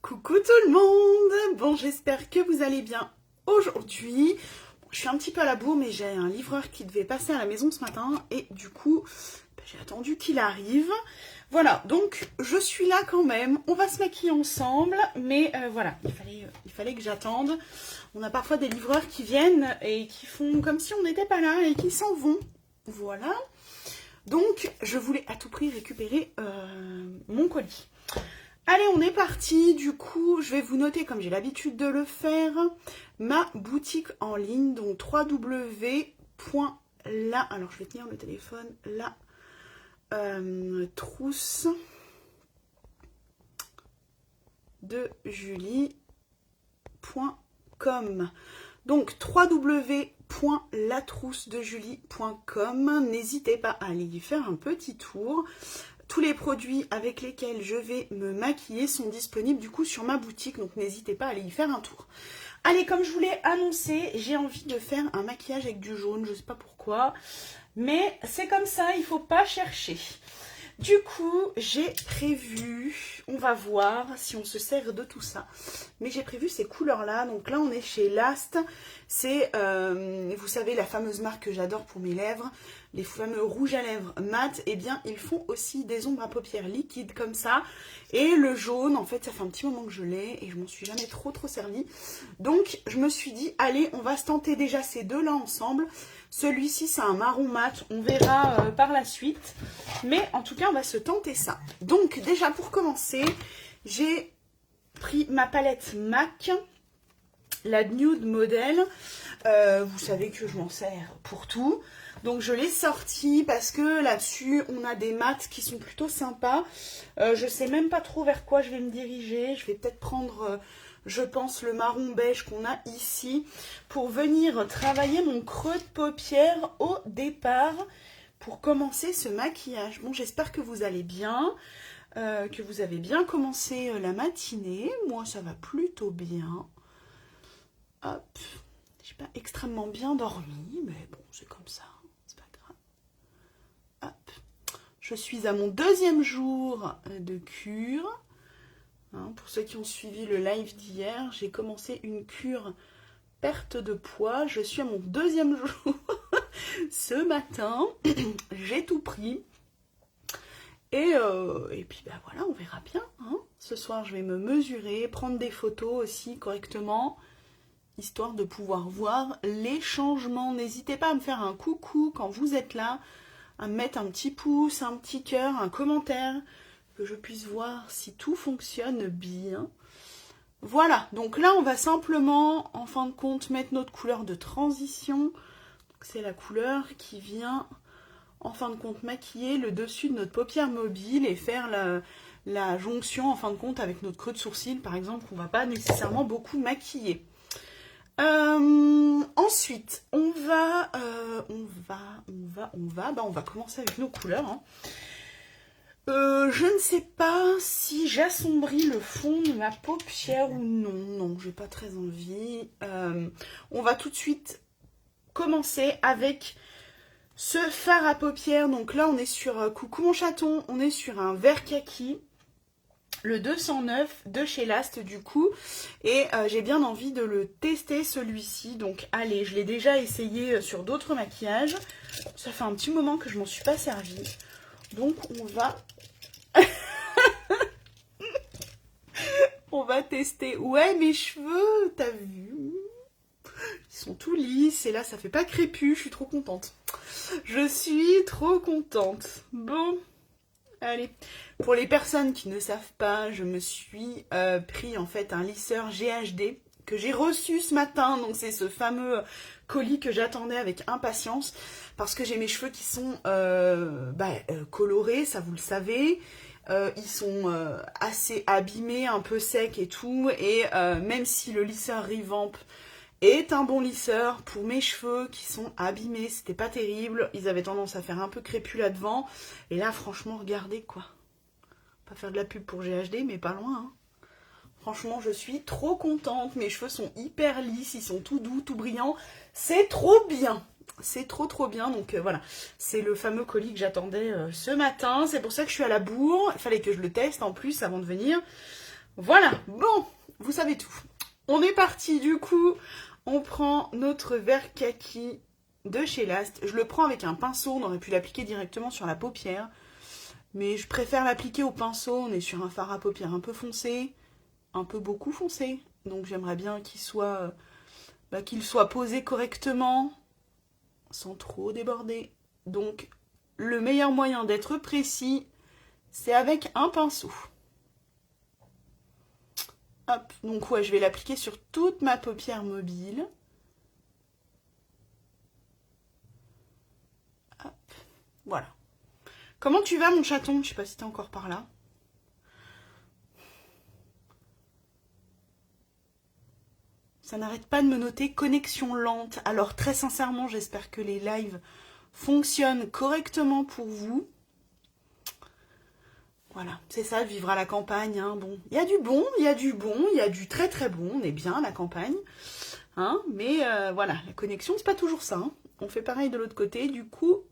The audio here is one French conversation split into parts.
Coucou tout le monde. Bon, j'espère que vous allez bien aujourd'hui. Bon, je suis un petit peu à la bourre, mais j'ai un livreur qui devait passer à la maison ce matin et du coup, j'ai attendu qu'il arrive. Voilà, donc je suis là quand même. On va se maquiller ensemble, mais voilà, il fallait que j'attende. On a parfois des livreurs qui viennent et qui font comme si on n'était pas là et qui s'en vont. Voilà. Donc, je voulais à tout prix récupérer mon colis. Allez, on est parti. Du coup, je vais vous noter, comme j'ai l'habitude de le faire, ma boutique en ligne, donc www.la... Alors, je vais tenir le téléphone. La trousse de Julie.com. Donc, www.latroussedejulie.com. N'hésitez pas à aller y faire un petit tour. Tous les produits avec lesquels je vais me maquiller sont disponibles du coup sur ma boutique, donc n'hésitez pas à aller y faire un tour. Allez, comme je vous l'ai annoncé, j'ai envie de faire un maquillage avec du jaune, je sais pas pourquoi, mais c'est comme ça, il faut pas chercher. Du coup, j'ai prévu, on va voir si on se sert de tout ça, mais j'ai prévu ces couleurs-là. Donc là, on est chez Last. C'est, vous savez, la fameuse marque que j'adore pour mes lèvres, les fameux rouges à lèvres mat. Eh bien, ils font aussi des ombres à paupières liquides comme ça. Et le jaune, en fait, ça fait un petit moment que je l'ai et je m'en suis jamais trop servi. Donc, je me suis dit, allez, on va se tenter déjà ces deux-là ensemble. Celui-ci, c'est un marron mat. On verra par la suite. Mais en tout cas, on va se tenter ça. Donc, déjà, pour commencer, j'ai pris ma palette MAC, la Nude Model. Vous savez que je m'en sers pour tout. Donc, je l'ai sortie parce que là-dessus, on a des mats qui sont plutôt sympas. Je sais même pas trop vers quoi je vais me diriger. Je vais peut-être prendre... je pense le marron beige qu'on a ici pour venir travailler mon creux de paupière au départ pour commencer ce maquillage. Bon, j'espère que vous allez bien, que vous avez bien commencé la matinée. Moi, ça va plutôt bien. Hop, j'ai pas extrêmement bien dormi, mais bon, c'est comme ça, c'est pas grave. Hop, je suis à mon deuxième jour de cure. Hein, pour ceux qui ont suivi le live d'hier, j'ai commencé une cure perte de poids. Je suis à mon deuxième jour ce matin. J'ai tout pris. Et puis ben voilà, on verra bien. Hein. Ce soir, je vais me mesurer, prendre des photos aussi correctement, histoire de pouvoir voir les changements. N'hésitez pas à me faire un coucou quand vous êtes là, à me mettre un petit pouce, un petit cœur, un commentaire, que je puisse voir si tout fonctionne bien. Voilà, donc là on va simplement, en fin de compte, mettre notre couleur de transition. C'est la couleur qui vient, en fin de compte, maquiller le dessus de notre paupière mobile et faire la jonction, en fin de compte, avec notre creux de sourcil, par exemple, qu'on ne va pas nécessairement beaucoup maquiller. Ensuite, on va commencer avec nos couleurs, hein. Je ne sais pas si j'assombris le fond de ma paupière ou non. Non, j'ai pas très envie. On va tout de suite commencer avec ce fard à paupières. Donc là, on est sur Coucou mon chaton. On est sur un vert kaki. Le 209 de chez Last du coup. Et j'ai bien envie de le tester celui-ci. Donc allez, je l'ai déjà essayé sur d'autres maquillages. Ça fait un petit moment que je m'en suis pas servi. Donc on va... on va tester. Ouais, mes cheveux, t'as vu? Ils sont tout lisses et là, ça fait pas crépus. Je suis trop contente. Je suis trop contente. Bon, allez. Pour les personnes qui ne savent pas, je me suis pris en fait un lisseur GHD que j'ai reçu ce matin. Donc c'est ce fameux colis que j'attendais avec impatience parce que j'ai mes cheveux qui sont colorés, ça vous le savez. Ils sont assez abîmés, un peu secs et tout. Et même si le lisseur Revamp est un bon lisseur, pour mes cheveux qui sont abîmés, c'était pas terrible. Ils avaient tendance à faire un peu crépus là devant. Et là, franchement, regardez quoi. Pas faire de la pub pour GHD, mais pas loin. Hein. Franchement, je suis trop contente. Mes cheveux sont hyper lisses, ils sont tout doux, tout brillants. C'est trop bien. C'est trop bien. Donc voilà, c'est le fameux colis que j'attendais ce matin. C'est pour ça que je suis à la bourre. Il fallait que je le teste en plus avant de venir. Voilà, bon, vous savez tout. On est parti du coup, on prend notre vert kaki de chez Last. Je le prends avec un pinceau, on aurait pu l'appliquer directement sur la paupière. Mais je préfère l'appliquer au pinceau, on est sur un fard à paupières un peu foncé, un peu beaucoup foncé. Donc j'aimerais bien qu'il soit posé correctement, sans trop déborder. Donc le meilleur moyen d'être précis, c'est avec un pinceau. Hop, donc ouais, je vais l'appliquer sur toute ma paupière mobile. Hop, voilà. Comment tu vas mon chaton? Je sais pas si t'es encore par là. Ça n'arrête pas de me noter connexion lente. Alors très sincèrement, j'espère que les lives fonctionnent correctement pour vous. Voilà, c'est ça, vivre à la campagne. Hein. Bon, il y a du bon, il y a du bon, il y a du très très bon. On est bien à la campagne. Hein, mais voilà, la connexion, c'est pas toujours ça. Hein. On fait pareil de l'autre côté. Du coup,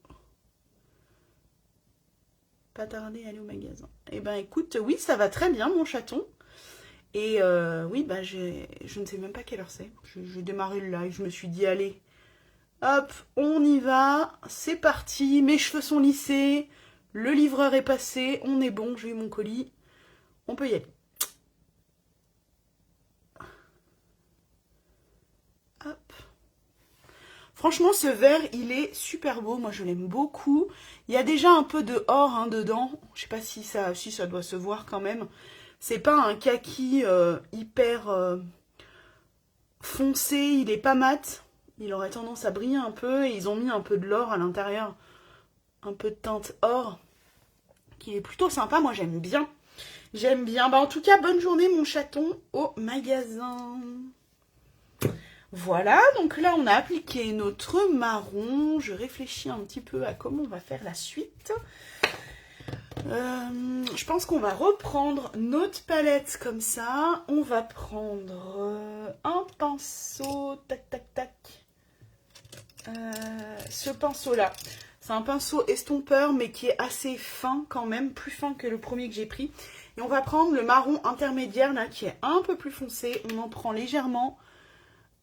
pas tarder à aller au magasin. Eh ben écoute, oui, ça va très bien mon chaton. Et oui, bah je ne sais même pas quelle heure c'est. J'ai démarré le live, je me suis dit, allez, hop, on y va, c'est parti, mes cheveux sont lissés, le livreur est passé, on est bon, j'ai eu mon colis, on peut y aller. Hop. Franchement, ce vert, il est super beau, moi je l'aime beaucoup. Il y a déjà un peu de or hein, dedans, je sais pas si ça doit se voir quand même. C'est pas un kaki hyper foncé, il est pas mat. Il aurait tendance à briller un peu et ils ont mis un peu de l'or à l'intérieur. Un peu de teinte or. Qui est plutôt sympa, moi j'aime bien. J'aime bien. Bah en tout cas, bonne journée mon chaton au magasin. Voilà, donc là on a appliqué notre marron. Je réfléchis un petit peu à comment on va faire la suite. Je pense qu'on va reprendre notre palette comme ça. On va prendre un pinceau, tac tac tac. Ce pinceau là, c'est un pinceau estompeur mais qui est assez fin quand même, plus fin que le premier que j'ai pris. Et on va prendre le marron intermédiaire là qui est un peu plus foncé. On en prend légèrement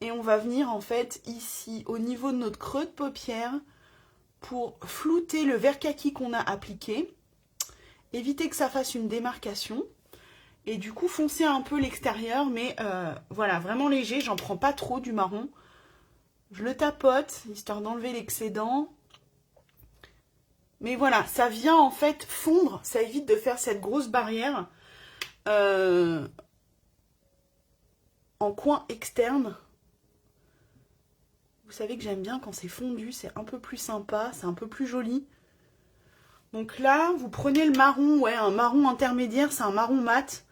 et on va venir en fait ici au niveau de notre creux de paupière pour flouter le vert kaki qu'on a appliqué. Éviter que ça fasse une démarcation. Et du coup, foncer un peu l'extérieur. Mais voilà, vraiment léger. J'en prends pas trop du marron. Je le tapote, histoire d'enlever l'excédent. Mais voilà, ça vient en fait fondre. Ça évite de faire cette grosse barrière en coin externe. Vous savez que j'aime bien quand c'est fondu. C'est un peu plus sympa. C'est un peu plus joli. Donc là, vous prenez le marron, ouais, un marron intermédiaire, c'est un marron mat.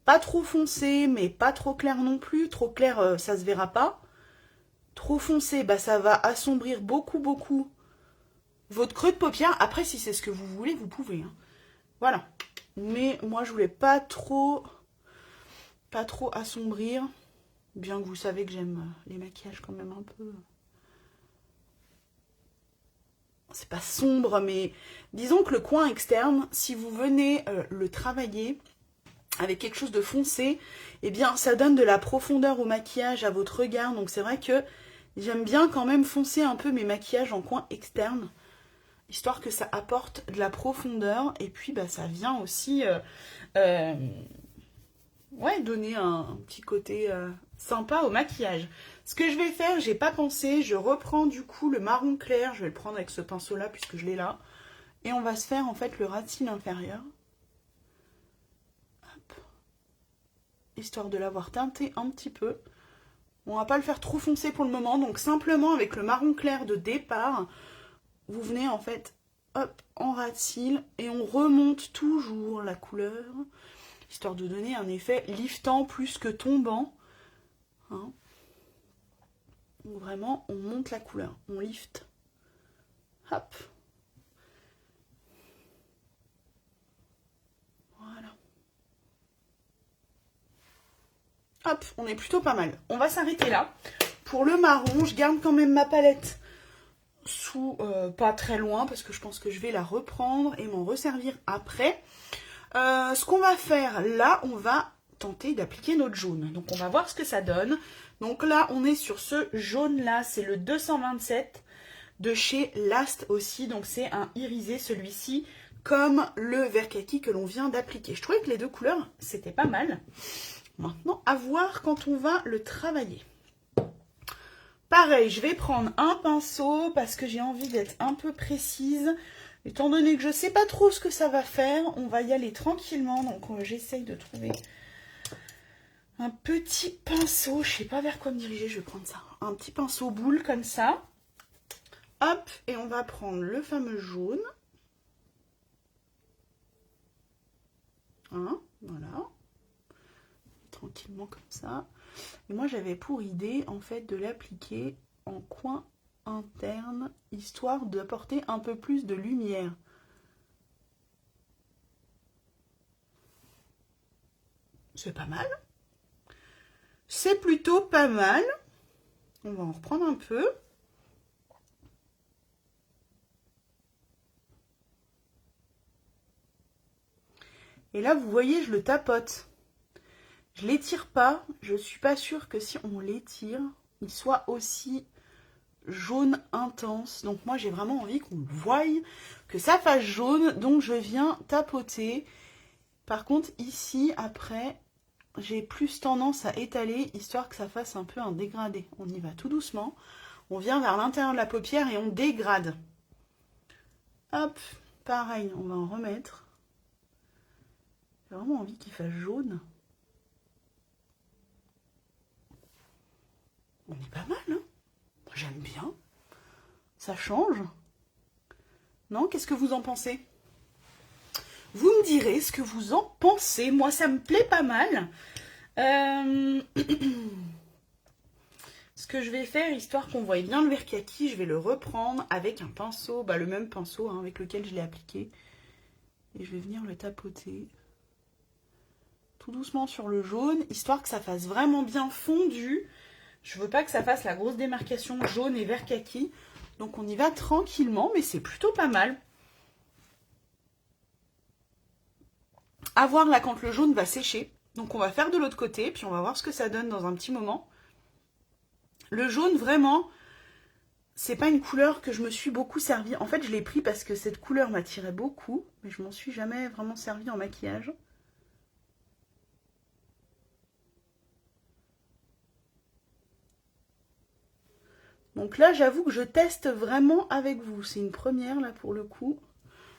Pas trop foncé, mais pas trop clair non plus. Trop clair, ça se verra pas. Trop foncé, bah ça va assombrir beaucoup, beaucoup votre creux de paupière. Après, si c'est ce que vous voulez, vous pouvez. Hein. Voilà. Mais moi, je voulais pas trop assombrir. Bien que vous savez que j'aime les maquillages quand même un peu... C'est pas sombre, mais disons que le coin externe, si vous venez le travailler avec quelque chose de foncé, eh bien ça donne de la profondeur au maquillage, à votre regard. Donc c'est vrai que j'aime bien quand même foncer un peu mes maquillages en coin externe, histoire que ça apporte de la profondeur. Et puis bah, ça vient aussi donner un petit côté sympa au maquillage. Ce que je vais faire, j'ai pas pensé, je reprends du coup le marron clair, je vais le prendre avec ce pinceau là puisque je l'ai là. Et on va se faire en fait le ras de cils inférieur. Hop. Histoire de l'avoir teinté un petit peu. On va pas le faire trop foncé pour le moment, donc simplement avec le marron clair de départ, vous venez en fait, hop, en ras de cils et on remonte toujours la couleur, histoire de donner un effet liftant plus que tombant. Hein. Donc vraiment, on monte la couleur, on lift. Hop. Voilà. Hop, on est plutôt pas mal. On va s'arrêter là. Pour le marron, je garde quand même ma palette sous pas très loin parce que je pense que je vais la reprendre et m'en resservir après. Ce qu'on va faire là, on va tenter d'appliquer notre jaune. Donc on va voir ce que ça donne. Donc là, on est sur ce jaune-là, c'est le 227 de chez Last aussi. Donc c'est un irisé celui-ci, comme le vert kaki que l'on vient d'appliquer. Je trouvais que les deux couleurs, c'était pas mal. Maintenant, à voir quand on va le travailler. Pareil, je vais prendre un pinceau parce que j'ai envie d'être un peu précise. Étant donné que je ne sais pas trop ce que ça va faire, on va y aller tranquillement. Donc j'essaye de trouver un petit pinceau. Je ne sais pas vers quoi me diriger, je vais prendre ça. Un petit pinceau boule comme ça. Hop, et on va prendre le fameux jaune. Hein, voilà. Tranquillement comme ça. Et moi j'avais pour idée en fait de l'appliquer en coin interne, histoire d'apporter un peu plus de lumière. C'est pas mal. C'est plutôt pas mal. On va en reprendre un peu. Et là, vous voyez, je le tapote. Je l'étire pas. Je suis pas sûre que si on l'étire, il soit aussi jaune intense. Donc moi, j'ai vraiment envie qu'on le voie, que ça fasse jaune. Donc je viens tapoter. Par contre, ici, après, j'ai plus tendance à étaler, histoire que ça fasse un peu un dégradé. On y va tout doucement. On vient vers l'intérieur de la paupière et on dégrade. Hop, pareil, on va en remettre. J'ai vraiment envie qu'il fasse jaune. On est pas mal, hein? J'aime bien. Ça change. Non, qu'est-ce que vous en pensez? Vous me direz ce que vous en pensez. Moi, ça me plaît pas mal. Ce que je vais faire, histoire qu'on voie bien le vert kaki, je vais le reprendre avec un pinceau, le même pinceau hein, avec lequel je l'ai appliqué. Et je vais venir le tapoter tout doucement sur le jaune, histoire que ça fasse vraiment bien fondu. Je veux pas que ça fasse la grosse démarcation jaune et vert kaki. Donc on y va tranquillement, mais c'est plutôt pas mal. À voir là quand le jaune va sécher. Donc on va faire de l'autre côté, puis on va voir ce que ça donne dans un petit moment. Le jaune, vraiment, c'est pas une couleur que je me suis beaucoup servie. En fait, je l'ai pris parce que cette couleur m'attirait beaucoup, mais je m'en suis jamais vraiment servie en maquillage. Donc là, j'avoue que je teste vraiment avec vous. C'est une première, là, pour le coup.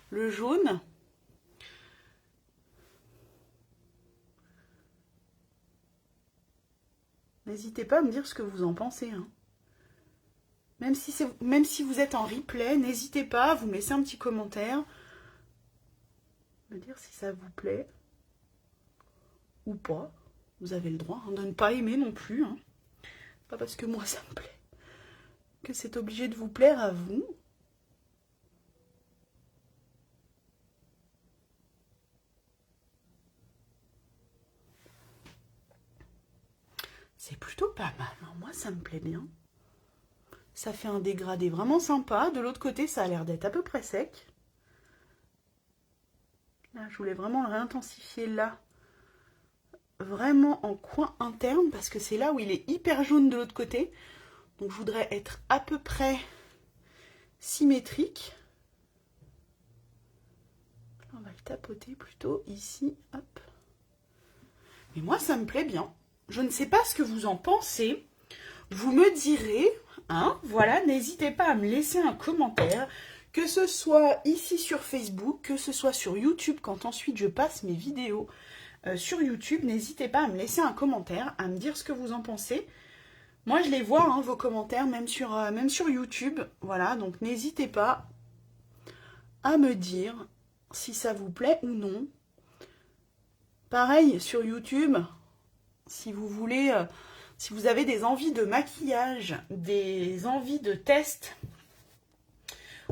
Le jaune. N'hésitez pas à me dire ce que vous en pensez. Hein. Même si vous êtes en replay, n'hésitez pas à vous laisser un petit commentaire. Me dire si ça vous plaît. Ou pas. Vous avez le droit de ne pas aimer non plus. Hein. Pas parce que moi, ça me plaît. Que c'est obligé de vous plaire à vous. C'est plutôt pas mal, hein. Moi ça me plaît bien. Ça fait un dégradé vraiment sympa. De l'autre côté, ça a l'air d'être à peu près sec. Là, je voulais vraiment le réintensifier là. Vraiment en coin interne, parce que c'est là où il est hyper jaune de l'autre côté. Donc je voudrais être à peu près symétrique. On va le tapoter plutôt ici, hop. Mais moi ça me plaît bien. Je ne sais pas ce que vous en pensez. Vous me direz, hein, voilà, n'hésitez pas à me laisser un commentaire, que ce soit ici sur Facebook, que ce soit sur YouTube, quand ensuite je passe mes vidéos sur YouTube, n'hésitez pas à me laisser un commentaire, à me dire ce que vous en pensez. Moi, je les vois, hein, vos commentaires, même sur YouTube. Voilà, donc n'hésitez pas à me dire si ça vous plaît ou non. Pareil, sur YouTube, si vous voulez, si vous avez des envies de maquillage, des envies de test,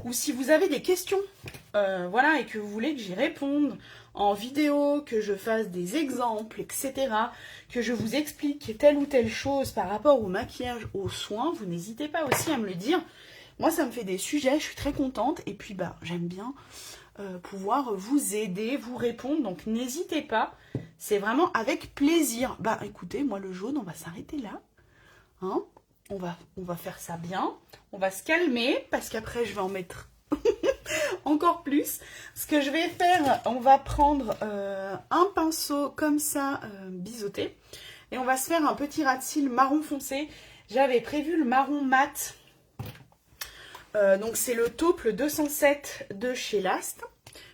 ou si vous avez des questions, voilà, et que vous voulez que j'y réponde en vidéo, que je fasse des exemples, etc., que je vous explique telle ou telle chose par rapport au maquillage, aux soins, vous n'hésitez pas aussi à me le dire. Moi, ça me fait des sujets, je suis très contente, et puis, j'aime bien pouvoir vous aider, vous répondre. Donc n'hésitez pas, c'est vraiment avec plaisir. Bah écoutez, moi le jaune, on va s'arrêter là. Hein, on va faire ça bien. On va se calmer parce qu'après je vais en mettre encore plus. Ce que je vais faire, on va prendre un pinceau comme ça, biseauté. Et on va se faire un petit ras de cils marron foncé. J'avais prévu le marron mat. Donc c'est le taupe, le 207 de chez Last.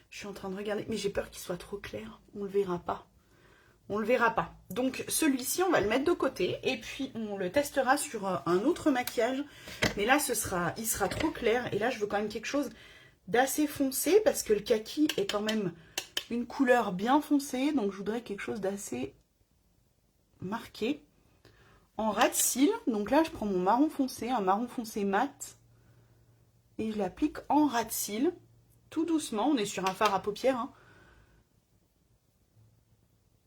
Je suis en train de regarder, mais j'ai peur qu'il soit trop clair. On le verra pas. On le verra pas. Donc celui-ci, on va le mettre de côté. Et puis on le testera sur un autre maquillage. Mais là, il sera trop clair. Et là, je veux quand même quelque chose d'assez foncé. Parce que le kaki est quand même une couleur bien foncée. Donc je voudrais quelque chose d'assez marqué. En ras de cils. Donc là, je prends mon marron foncé. Un marron foncé mat. Et je l'applique en ras de cils. Tout doucement. On est sur un fard à paupières. Hein.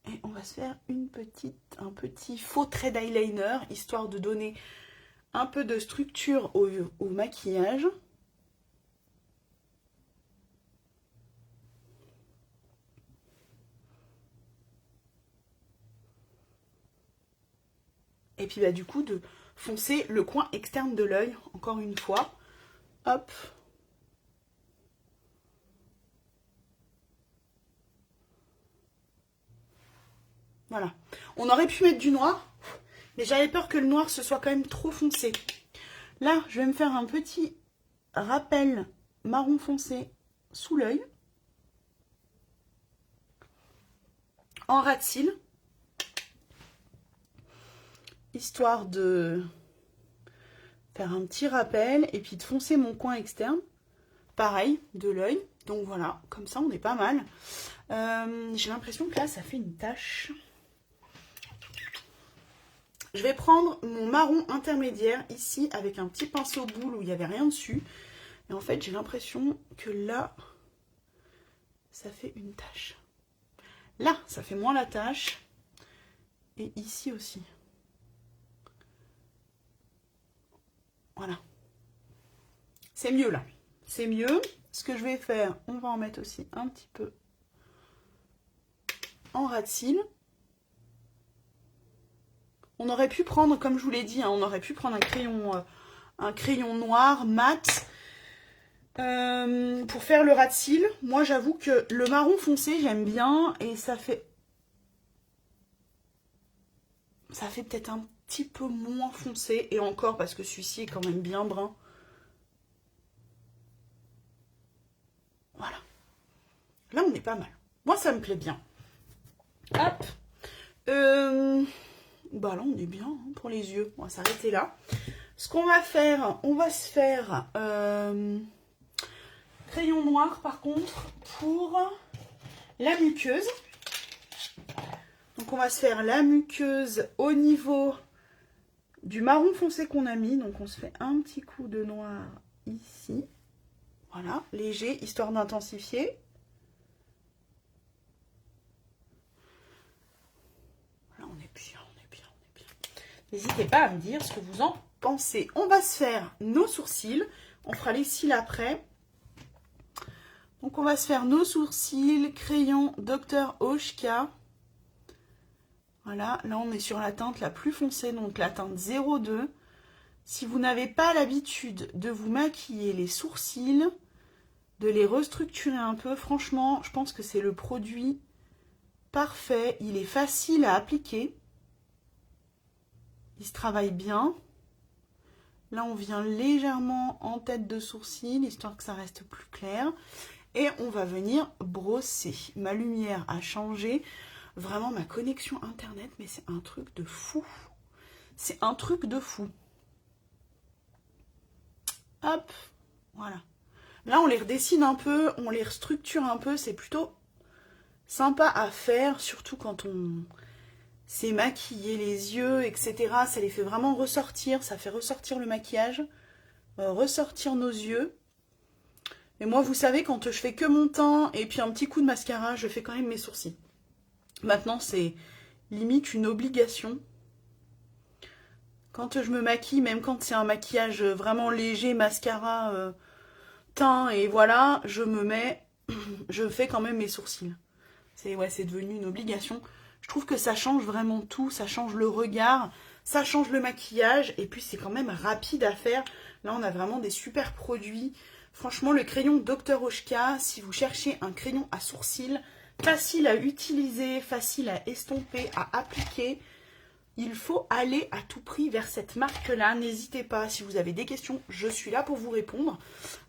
Et on va se faire un petit faux trait d'eyeliner, histoire de donner un peu de structure au maquillage. Et puis bah, du coup de foncer le coin externe de l'œil, encore une fois. Hop. Voilà. On aurait pu mettre du noir, mais j'avais peur que le noir ce soit quand même trop foncé. Là, je vais me faire un petit rappel marron foncé sous l'œil. En ras de cils. Histoire de faire un petit rappel et puis de foncer mon coin externe. Pareil, de l'œil. Donc voilà, comme ça on est pas mal. J'ai l'impression que là ça fait une tache. Je vais prendre mon marron intermédiaire ici avec un petit pinceau boule où il n'y avait rien dessus. Et en fait j'ai l'impression que là ça fait une tache. Là ça fait moins la tache. Et ici aussi. Voilà. C'est mieux là. C'est mieux. Ce que je vais faire, on va en mettre aussi un petit peu en ras de cils. On aurait pu prendre, comme je vous l'ai dit, hein, on aurait pu prendre un crayon noir mat pour faire le ras de cils. Moi, j'avoue que le marron foncé, j'aime bien et ça fait peut-être un petit peu moins foncé. Et encore, parce que celui-ci est quand même bien brun. Voilà. Là, on est pas mal. Moi, ça me plaît bien. Hop. Bah là, on est bien hein, pour les yeux. On va s'arrêter là. Ce qu'on va faire, on va se faire crayon noir, par contre, pour la muqueuse. Donc, on va se faire la muqueuse au niveau du marron foncé qu'on a mis. Donc, on se fait un petit coup de noir ici. Voilà, léger, histoire d'intensifier. Là, on est bien, on est bien, on est bien. N'hésitez pas à me dire ce que vous en pensez. On va se faire nos sourcils. On fera les cils après. Donc, on va se faire nos sourcils, crayon Dr. Oshka. Voilà, là, on est sur la teinte la plus foncée, donc la teinte 02. Si vous n'avez pas l'habitude de vous maquiller les sourcils, de les restructurer un peu, franchement, je pense que c'est le produit parfait. Il est facile à appliquer. Il se travaille bien. Là, on vient légèrement en tête de sourcil, histoire que ça reste plus clair. Et on va venir brosser. Ma lumière a changé. Vraiment, ma connexion Internet, mais c'est un truc de fou. C'est un truc de fou. Hop, voilà. Là, on les redessine un peu, on les restructure un peu. C'est plutôt sympa à faire, surtout quand on s'est maquillé les yeux, etc. Ça les fait vraiment ressortir. Ça fait ressortir le maquillage, ressortir nos yeux. Et moi, vous savez, quand je fais que mon teint et puis un petit coup de mascara, je fais quand même mes sourcils. Maintenant, c'est limite une obligation. Quand je me maquille, même quand c'est un maquillage vraiment léger, mascara, teint, et voilà, je me mets je fais quand même mes sourcils. C'est devenu une obligation. Je trouve que ça change vraiment tout, ça change le regard, ça change le maquillage, et puis c'est quand même rapide à faire. Là, on a vraiment des super produits. Franchement, le crayon Dr. Oshka, si vous cherchez un crayon à sourcils, facile à utiliser, facile à estomper, à appliquer, il faut aller à tout prix vers cette marque-là. N'hésitez pas, si vous avez des questions, je suis là pour vous répondre.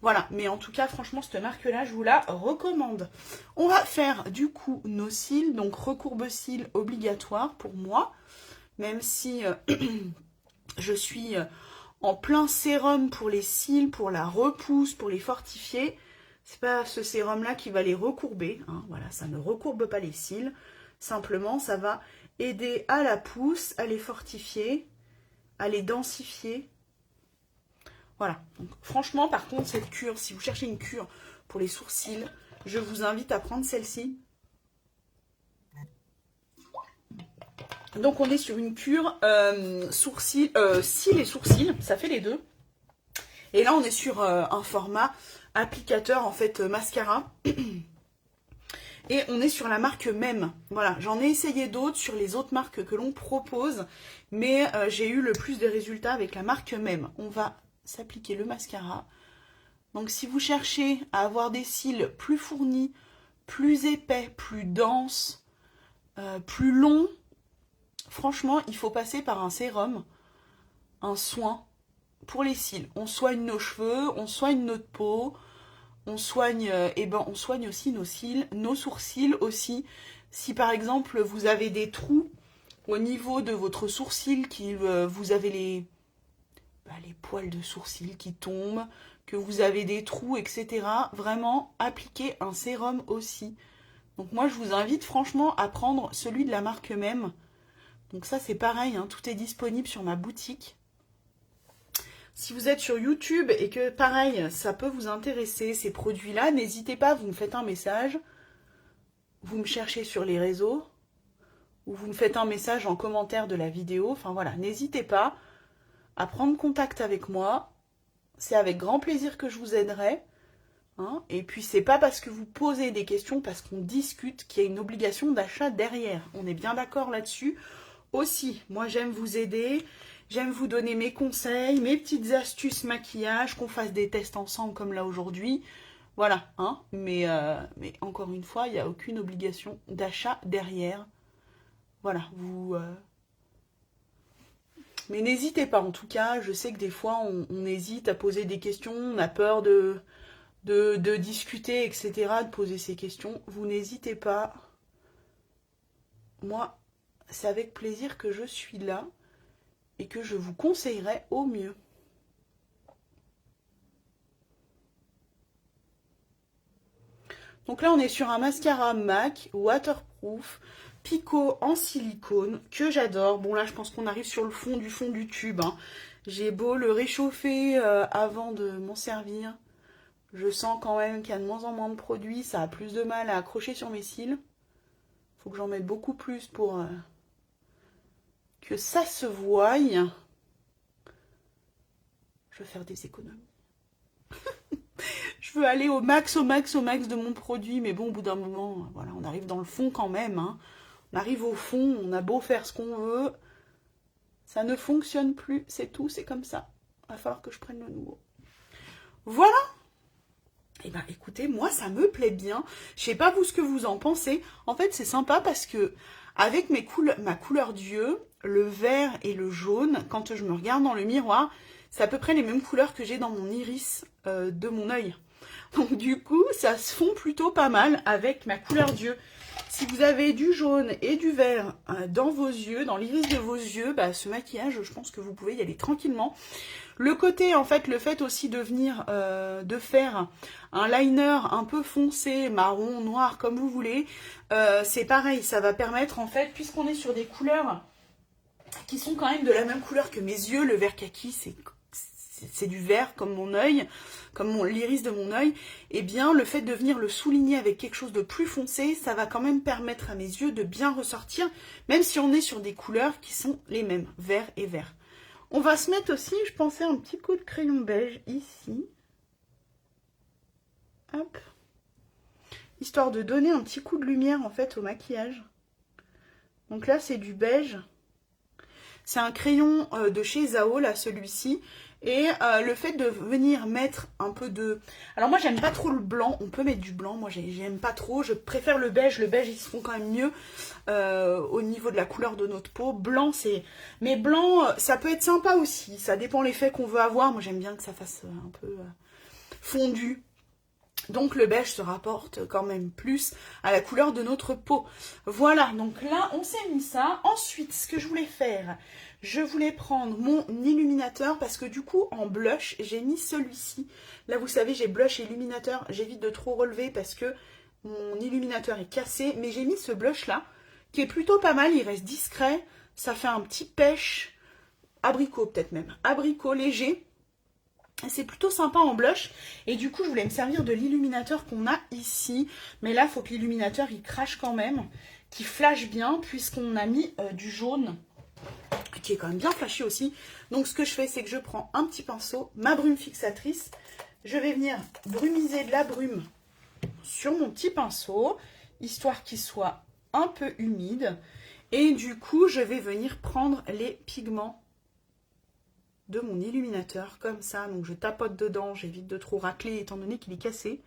Voilà, mais en tout cas, franchement, cette marque-là, je vous la recommande. On va faire du coup nos cils, donc recourbe-cils obligatoire pour moi, même si je suis en plein sérum pour les cils, pour la repousse, pour les fortifier. C'est pas ce sérum-là qui va les recourber, hein. Voilà, ça ne recourbe pas les cils. Simplement, ça va aider à la pousse, à les fortifier, à les densifier. Voilà. Donc, franchement, par contre, cette cure, si vous cherchez une cure pour les sourcils, je vous invite à prendre celle-ci. Donc, on est sur une cure cils et sourcils, ça fait les deux. Et là, on est sur un format applicateur, en fait, mascara. Et on est sur la marque Même. Voilà, j'en ai essayé d'autres sur les autres marques que l'on propose, mais j'ai eu le plus de résultats avec la marque Même. On va s'appliquer le mascara. Donc si vous cherchez à avoir des cils plus fournis, plus épais, plus denses, plus longs, franchement, il faut passer par un sérum, un soin pour les cils. On soigne nos cheveux, on soigne notre peau, on soigne, on soigne aussi nos cils, nos sourcils aussi. Si par exemple vous avez des trous au niveau de votre sourcil, vous avez les poils de sourcils qui tombent, que vous avez des trous, etc. Vraiment, appliquez un sérum aussi. Donc moi, je vous invite franchement à prendre celui de la marque Même. Donc ça, c'est pareil, hein, tout est disponible sur ma boutique. Si vous êtes sur YouTube et que, pareil, ça peut vous intéresser, ces produits-là, n'hésitez pas, vous me faites un message, vous me cherchez sur les réseaux, ou vous me faites un message en commentaire de la vidéo. Enfin voilà, n'hésitez pas à prendre contact avec moi. C'est avec grand plaisir que je vous aiderai. Hein. Et puis, c'est pas parce que vous posez des questions, parce qu'on discute, qu'il y a une obligation d'achat derrière. On est bien d'accord là-dessus. Aussi, moi, j'aime vous aider. J'aime vous donner mes conseils, mes petites astuces maquillage, qu'on fasse des tests ensemble comme là aujourd'hui. Voilà, hein. Mais encore une fois, il n'y a aucune obligation d'achat derrière. Voilà, mais n'hésitez pas, en tout cas, je sais que des fois, on hésite à poser des questions, on a peur de discuter, etc., de poser ces questions. Vous n'hésitez pas. Moi, c'est avec plaisir que je suis là et que je vous conseillerai au mieux. Donc là, on est sur un mascara MAC waterproof, Pico en silicone, que j'adore. Bon, là, je pense qu'on arrive sur le fond du tube. Hein. J'ai beau le réchauffer avant de m'en servir. Je sens quand même qu'il y a de moins en moins de produits. Ça a plus de mal à accrocher sur mes cils. Faut que j'en mette beaucoup plus pour que ça se voie. Je vais faire des économies. Je veux aller au max de mon produit. Mais bon, au bout d'un moment, voilà, on arrive dans le fond quand même. Hein. On arrive au fond, on a beau faire ce qu'on veut. Ça ne fonctionne plus, c'est tout, c'est comme ça. Il va falloir que je prenne le nouveau. Voilà. Eh ben écoutez, moi ça me plaît bien. Je sais pas vous ce que vous en pensez. En fait c'est sympa parce que avec ma couleur d'yeux, le vert et le jaune, quand je me regarde dans le miroir, c'est à peu près les mêmes couleurs que j'ai dans mon iris de mon œil. Donc du coup ça se fond plutôt pas mal avec ma couleur d'yeux. Si vous avez du jaune et du vert dans vos yeux, dans l'iris de vos yeux, bah, ce maquillage, je pense que vous pouvez y aller tranquillement. Le côté, en fait, le fait aussi de venir, de faire un liner un peu foncé, marron, noir, comme vous voulez, c'est pareil, ça va permettre, en fait, puisqu'on est sur des couleurs qui sont quand même de la même couleur que mes yeux, le vert kaki, c'est du vert comme mon œil, comme l'iris de mon œil, et bien le fait de venir le souligner avec quelque chose de plus foncé, ça va quand même permettre à mes yeux de bien ressortir, même si on est sur des couleurs qui sont les mêmes, vert et vert. On va se mettre aussi, je pensais, un petit coup de crayon beige ici. Hop. histoire de donner un petit coup de lumière en fait au maquillage. Donc là, c'est du beige. C'est un crayon de chez Zao, là, celui-ci. Et le fait de venir mettre un peu de... Alors moi, j'aime pas trop le blanc. On peut mettre du blanc. Moi, j'aime pas trop. Je préfère le beige. Le beige, ils se font quand même mieux au niveau de la couleur de notre peau. Blanc, c'est... Mais blanc, ça peut être sympa aussi. Ça dépend l'effet qu'on veut avoir. Moi, j'aime bien que ça fasse un peu fondu. Donc le beige se rapporte quand même plus à la couleur de notre peau. Voilà, donc là on s'est mis ça. Ensuite, ce que je voulais faire, je voulais prendre mon illuminateur parce que du coup en blush, j'ai mis celui-ci. Là vous savez, j'ai blush et illuminateur, j'évite de trop relever parce que mon illuminateur est cassé. Mais j'ai mis ce blush là, qui est plutôt pas mal, il reste discret. Ça fait un petit pêche, abricot peut-être même, abricot léger. C'est plutôt sympa en blush. Et du coup, je voulais me servir de l'illuminateur qu'on a ici. Mais là, il faut que l'illuminateur, il crache quand même. Qu'il flash bien, puisqu'on a mis du jaune. Qui est quand même bien flashy aussi. Donc, ce que je fais, c'est que je prends un petit pinceau, ma brume fixatrice. Je vais venir brumiser de la brume sur mon petit pinceau. Histoire qu'il soit un peu humide. Et du coup, je vais venir prendre les pigments de mon illuminateur comme ça, donc je tapote dedans, j'évite de trop racler étant donné qu'il est cassé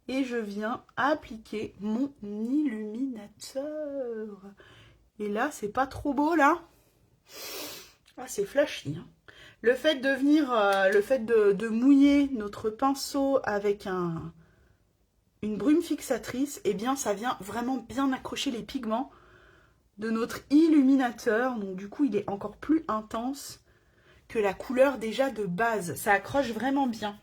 et je viens appliquer mon illuminateur. Et là c'est pas trop beau là, ah c'est flashy hein. Le fait de venir, de mouiller notre pinceau avec une brume fixatrice, et eh bien ça vient vraiment bien accrocher les pigments de notre illuminateur, donc du coup il est encore plus intense que la couleur déjà de base. Ça accroche vraiment bien.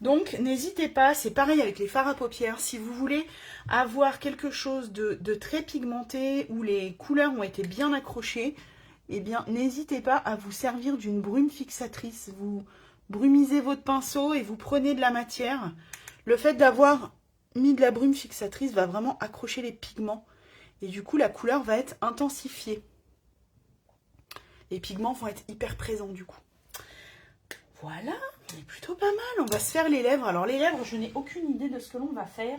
Donc n'hésitez pas, c'est pareil avec les fards à paupières. Si vous voulez avoir quelque chose de très pigmenté, où les couleurs ont été bien accrochées, eh bien n'hésitez pas à vous servir d'une brume fixatrice. Vous brumisez votre pinceau et vous prenez de la matière. Le fait d'avoir mis de la brume fixatrice va vraiment accrocher les pigments. Et du coup la couleur va être intensifiée. Les pigments vont être hyper présents du coup. Voilà, on est plutôt pas mal. On va se faire les lèvres. Alors les lèvres, je n'ai aucune idée de ce que l'on va faire.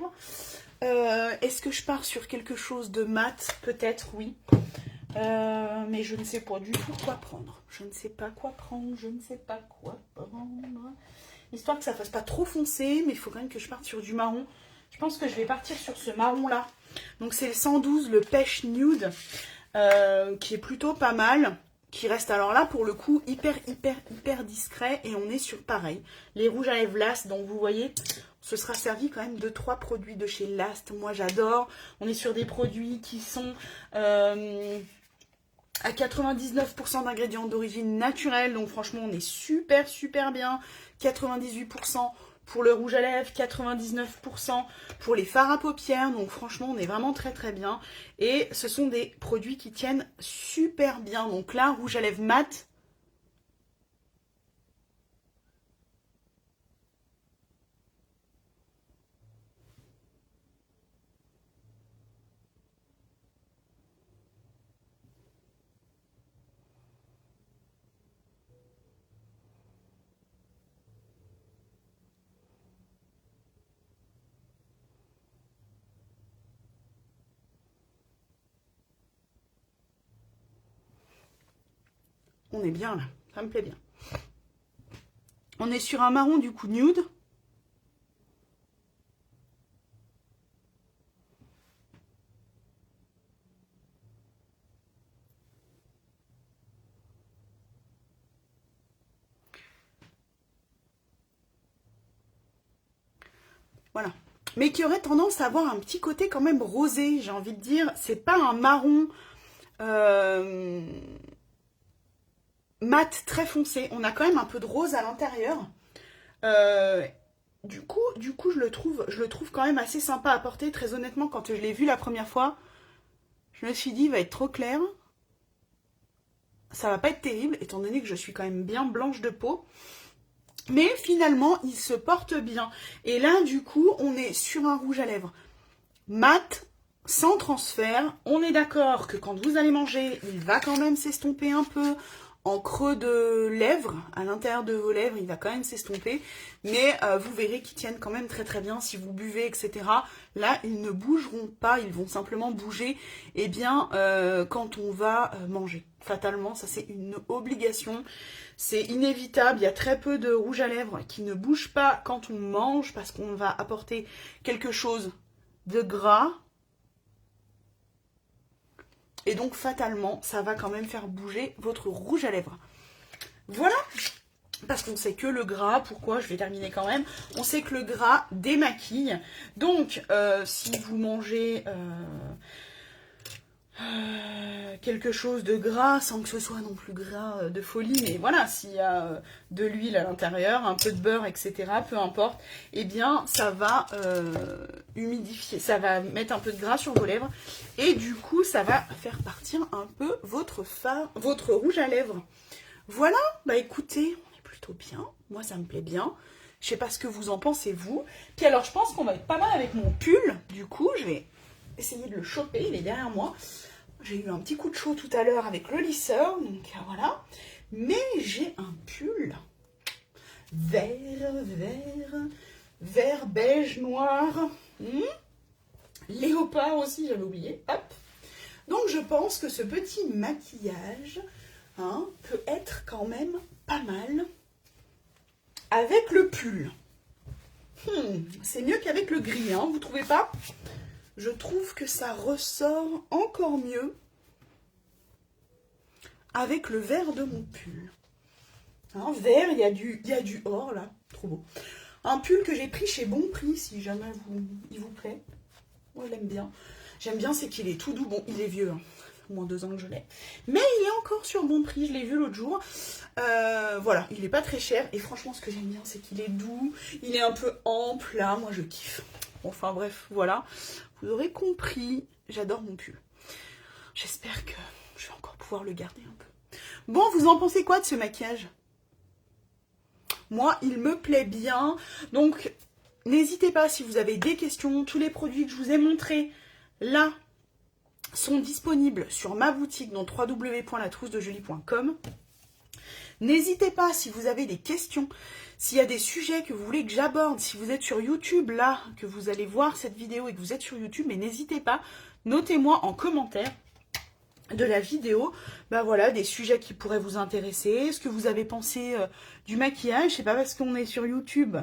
Est-ce que je pars sur quelque chose de mat? Peut-être, oui. Mais je ne sais pas du tout quoi prendre. Je ne sais pas quoi prendre, je ne sais pas quoi prendre. Histoire que ça fasse pas trop foncé, mais il faut quand même que je parte sur du marron. Je pense que je vais partir sur ce marron-là. Donc c'est le 112, le Pêche Nude, qui est plutôt pas mal. Qui reste alors là pour le coup hyper discret, et on est sur pareil les rouges à lèvres Last. Donc vous voyez, ce sera servi quand même de 3 produits de chez Last. Moi j'adore, on est sur des produits qui sont à 99% d'ingrédients d'origine naturelle, donc franchement on est super bien. 98% pour le rouge à lèvres, 99% pour les fards à paupières. Donc franchement, on est vraiment très bien. Et ce sont des produits qui tiennent super bien. Donc là, rouge à lèvres mat. On est bien là, ça me plaît bien. On est sur un marron du coup nude. Voilà. Mais qui aurait tendance à avoir un petit côté quand même rosé, j'ai envie de dire. C'est pas un marron mat très foncé. On a quand même un peu de rose à l'intérieur. Du coup, je le trouve quand même assez sympa à porter. Très honnêtement, quand je l'ai vu la première fois, je me suis dit, il va être trop clair. Ça va pas être terrible, étant donné que je suis quand même bien blanche de peau. Mais finalement, il se porte bien. Et là, du coup, on est sur un rouge à lèvres mat, sans transfert. On est d'accord que quand vous allez manger, il va quand même s'estomper un peu en creux de lèvres, à l'intérieur de vos lèvres, il va quand même s'estomper, mais vous verrez qu'ils tiennent quand même très très bien si vous buvez, etc. Là, ils ne bougeront pas, ils vont simplement bouger, eh bien, quand on va manger. Fatalement, ça c'est une obligation, c'est inévitable, il y a très peu de rouge à lèvres qui ne bougent pas quand on mange, parce qu'on va apporter quelque chose de gras, et donc, fatalement, ça va quand même faire bouger votre rouge à lèvres. Voilà. Parce qu'on sait que le gras, pourquoi, je vais terminer quand même, on sait que le gras démaquille. Donc, si vous mangez quelque chose de gras, sans que ce soit non plus gras de folie, mais voilà, s'il y a de l'huile à l'intérieur, un peu de beurre, etc., peu importe, eh bien, ça va humidifier, ça va mettre un peu de gras sur vos lèvres, et du coup, ça va faire partir un peu votre rouge à lèvres. Voilà, bah écoutez, on est plutôt bien, moi ça me plaît bien, je sais pas ce que vous en pensez vous, puis alors je pense qu'on va être pas mal avec mon pull, du coup, je vais essayer de le choper, il est derrière moi. J'ai eu un petit coup de chaud tout à l'heure avec le lisseur, donc voilà. Mais j'ai un pull vert, beige, noir. Léopard aussi, j'avais oublié. Hop. Donc je pense que ce petit maquillage peut être quand même pas mal avec le pull. C'est mieux qu'avec le gris, vous trouvez pas ? Je trouve que ça ressort encore mieux avec le vert de mon pull. Vert, il y a du or là, trop beau. Un pull que j'ai pris chez Bon Prix, si jamais il vous plaît. Moi, je l'aime bien. J'aime bien, c'est qu'il est tout doux. Bon, il est vieux, au moins 2 ans que je l'ai. Mais il est encore sur Bon Prix, je l'ai vu l'autre jour. Voilà, il n'est pas très cher. Et franchement, ce que j'aime bien, c'est qu'il est doux. Il est un peu ample, là, moi je kiffe. Enfin bref, voilà. Vous aurez compris, j'adore mon pull. J'espère que je vais encore pouvoir le garder un peu. Bon, vous en pensez quoi de ce maquillage ? Moi, il me plaît bien. Donc, n'hésitez pas si vous avez des questions. Tous les produits que je vous ai montrés, là, sont disponibles sur ma boutique, dans www.latroussedejulie.com. N'hésitez pas si vous avez des questions, s'il y a des sujets que vous voulez que j'aborde, si vous êtes sur YouTube, là, que vous allez voir cette vidéo et que vous êtes sur YouTube, mais n'hésitez pas, notez-moi en commentaire de la vidéo, voilà, des sujets qui pourraient vous intéresser, ce que vous avez pensé du maquillage. C'est pas parce qu'on est sur YouTube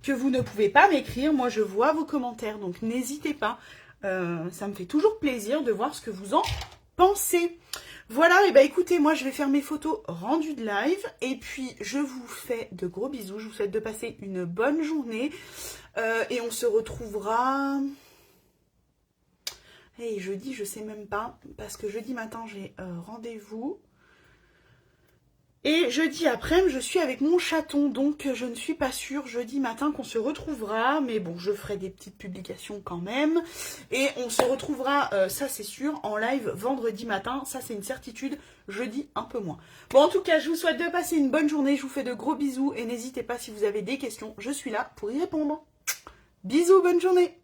que vous ne pouvez pas m'écrire, moi je vois vos commentaires, donc n'hésitez pas, ça me fait toujours plaisir de voir ce que vous en pensez. Voilà, et écoutez, moi je vais faire mes photos rendues de live, et puis je vous fais de gros bisous, je vous souhaite de passer une bonne journée, et on se retrouvera... Et jeudi, je sais même pas, parce que jeudi matin, j'ai rendez-vous. Et jeudi après, je suis avec mon chaton, donc je ne suis pas sûre jeudi matin qu'on se retrouvera. Mais bon, je ferai des petites publications quand même. Et on se retrouvera, ça c'est sûr, en live vendredi matin. Ça c'est une certitude, jeudi un peu moins. Bon, en tout cas, je vous souhaite de passer une bonne journée. Je vous fais de gros bisous. Et n'hésitez pas si vous avez des questions, je suis là pour y répondre. Bisous, bonne journée!